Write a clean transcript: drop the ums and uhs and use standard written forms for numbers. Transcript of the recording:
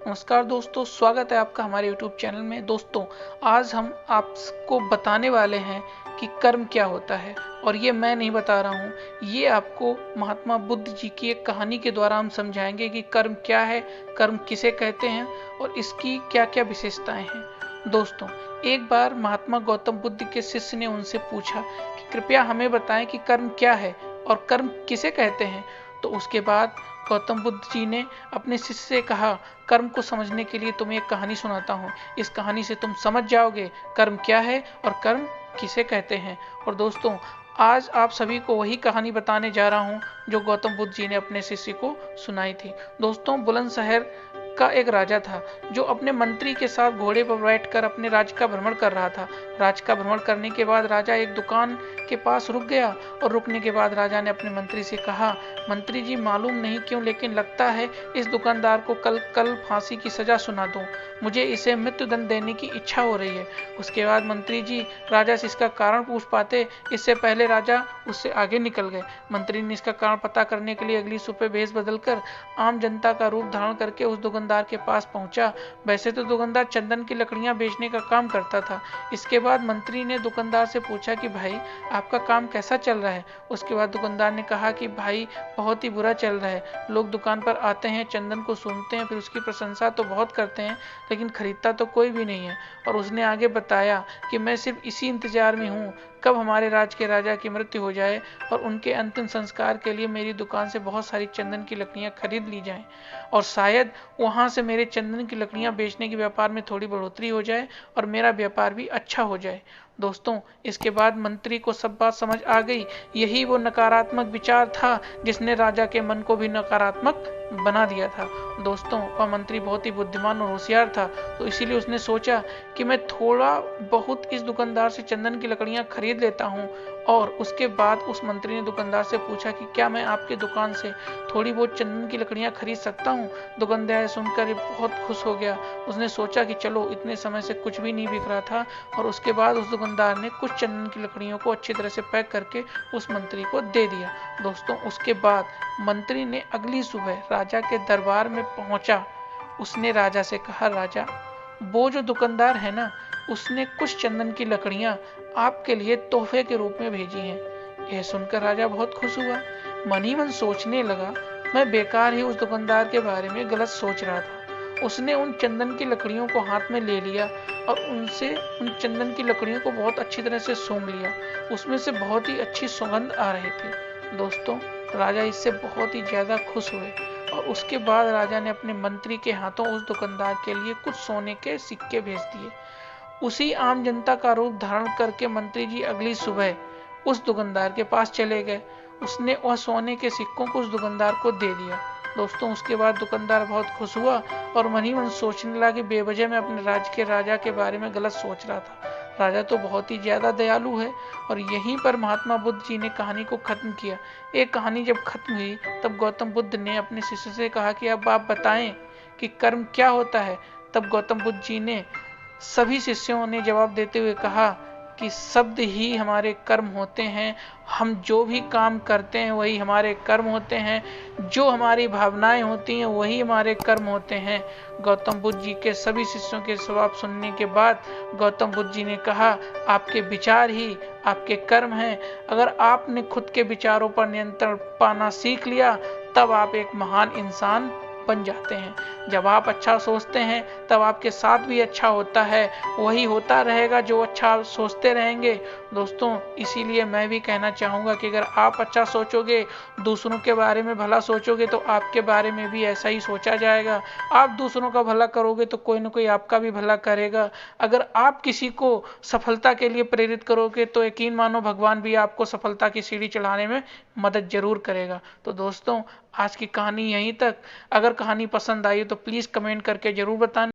नमस्कार दोस्तों, स्वागत है आपका हमारे YouTube चैनल में। दोस्तों, आज हम आपको बताने वाले हैं कि कर्म क्या होता है। और ये मैं नहीं बता रहा हूँ, ये आपको महात्मा बुद्ध जी की एक कहानी के द्वारा हम समझाएंगे कि कर्म क्या है, कर्म किसे कहते हैं और इसकी क्या क्या विशेषताएं हैं। दोस्तों, एक बार महात्मा गौतम बुद्ध के शिष्य ने उनसे पूछा कि कृपया हमें बताएं कि कर्म क्या है और कर्म किसे कहते हैं। तो उसके बाद गौतम बुद्ध जी ने अपने शिष्य से कहा, कर्म को समझने के लिए तुम्हें एक कहानी सुनाता हूँ। इस कहानी से तुम समझ जाओगे कर्म क्या है और कर्म किसे कहते हैं। और दोस्तों, आज आप सभी को वही कहानी बताने जा रहा हूँ जो गौतम बुद्ध जी ने अपने शिष्य को सुनाई थी। दोस्तों, बुलंदशहर का एक राजा था जो अपने मंत्री के साथ घोड़े पर बैठकर अपने राज्य का भ्रमण कर रहा था। राज्य का भ्रमण करने के बाद राजा एक दुकान के पास रुक गया और रुकने के बाद राजा ने अपने मंत्री से कहा, मंत्री जी, मालूम नहीं क्यों लेकिन लगता है इस दुकानदार को कल फांसी की सजा सुना दूं। मुझे इसे मृत्युदंड देने की इच्छा हो रही है। उसके बाद मंत्री जी राजा से इसका कारण पूछ पाते, इससे पहले राजा उससे आगे निकल गए। मंत्री ने इसका कारण पता करने के लिए अगली सुबह भेष बदलकर आम जनता का रूप धारण करके उस दुकानदार के पास पहुंचा। वैसे तो दुकानदार चंदन की लकड़ियां बेचने का काम करता था। इसके बाद मंत्री ने दुकानदार से पूछा कि भाई, आपका काम कैसा चल रहा है। उसके बाद दुकानदार ने कहा कि भाई, बहुत ही बुरा चल रहा है। लोग दुकान पर आते हैं, चंदन को सूंघते हैं, फिर उसकी प्रशंसा तो बहुत करते हैं लेकिन खरीदता तो कोई भी नहीं है। और उसने आगे बताया कि मैं सिर्फ इसी इंतजार में हूँ कब हमारे राज्य के राजा की मृत्यु हो जाए और उनके अंतिम संस्कार के लिए मेरी दुकान से बहुत सारी चंदन की लकड़ियां खरीद ली जाएं और शायद वहां से मेरे चंदन की लकड़ियां बेचने के व्यापार में थोड़ी बढ़ोतरी हो जाए और मेरा व्यापार भी अच्छा हो जाए। दोस्तों, इसके बाद मंत्री को सब बात समझ आ गई। यही वो नकारात्मक विचार था जिसने राजा के मन को भी नकारात्मक बना दिया था। दोस्तों, वह मंत्री बहुत ही बुद्धिमान और होशियार था, तो इसीलिए उसने सोचा कि मैं थोड़ा बहुत इस दुकानदार से चंदन की लकड़ियां खरीद लेता हूं। और उसके बाद उस मंत्री ने दुकानदार से पूछा कि क्या मैं आपके दुकान से थोड़ी बहुत चंदन की लकड़ियां खरीद सकता हूं। दुकानदार सुनकर बहुत खुश हो गया। उसने सोचा कि चलो, इतने समय से कुछ भी नहीं बिक रहा था। और उसके बाद उस दुकानदार ने कुछ चंदन की लकड़ियों को अच्छी तरह से पैक करके उस मंत्री को दे दिया। दोस्तों, उसके बाद मंत्री ने अगली सुबह राजा के दरबार में पहुंचा। उसने राजा से कहा, राजा, वो जो दुकानदार है ना, उसने कुछ चंदन की लकड़ियां आपके लिए तोहफे के रूप में भेजी हैं। यह सुनकर राजा बहुत खुश हुआ। मन ही मन सोचने लगा, मैं बेकार ही उस दुकानदार के बारे में गलत सोच रहा था। उसने उन चंदन की लकड़ियों को हाथ में ले लिया और उन चंदन की लकड़ियों को बहुत अच्छी तरह से सूंघ लिया। उसमें से बहुत ही अच्छी सुगंध आ रही थी। दोस्तों, राजा इससे बहुत ही ज्यादा खुश हुए और उसके बाद राजा ने अपने मंत्री के हाथों उस दुकानदार के लिए कुछ सोने के सिक्के भेज दिए। उसी आम जनता का रूप धारण करके मंत्री जी अगली सुबह उस दुकानदार के पास चले गए। उसने वह सोने के सिक्कों को उस दुकानदार को दे दिया। दोस्तों, उसके बाद दुकानदार बहुत खुश हुआ और मन ही मन सोचने लगा कि बेवजह मैं अपने राज्य के राजा के बारे में गलत सोच रहा था। राजा तो बहुत ही ज्यादा दयालु है। और यहीं पर महात्मा बुद्ध जी ने कहानी को खत्म किया। एक कहानी जब खत्म हुई तब गौतम बुद्ध ने अपने शिष्य से कहा कि अब आप बताएं कि कर्म क्या होता है। तब गौतम बुद्ध जी ने सभी शिष्यों ने जवाब देते हुए कहा कि शब्द ही हमारे कर्म होते हैं। हम जो भी काम करते हैं वही हमारे कर्म होते हैं। जो हमारी भावनाएं होती हैं वही हमारे कर्म होते हैं। गौतम बुद्ध जी के सभी शिष्यों के जवाब सुनने के बाद गौतम बुद्ध जी ने कहा, आपके विचार ही आपके कर्म हैं। अगर आपने खुद के विचारों पर नियंत्रण पाना सीख लिया तब आप एक महान इंसान बन जाते हैं। जब आप अच्छा सोचते हैं तब आपके साथ भी अच्छा होता है। वही होता रहेगा जो अच्छा सोचते रहेंगे। दोस्तों, इसीलिए मैं भी कहना चाहूंगा कि अगर आप अच्छा सोचोगे, दूसरों के बारे में भला सोचोगे तो आपके बारे में भी ऐसा ही सोचा जाएगा। आप दूसरों का भला करोगे तो कोई ना कोई आपका भी भला करेगा। अगर आप किसी को सफलता के लिए प्रेरित करोगे तो यकीन मानो भगवान भी आपको सफलता की सीढ़ी चढ़ाने में मदद जरूर करेगा। तो दोस्तों, आज की कहानी यहीं तक। अगर कहानी पसंद आई तो प्लीज कमेंट करके जरूर बताना।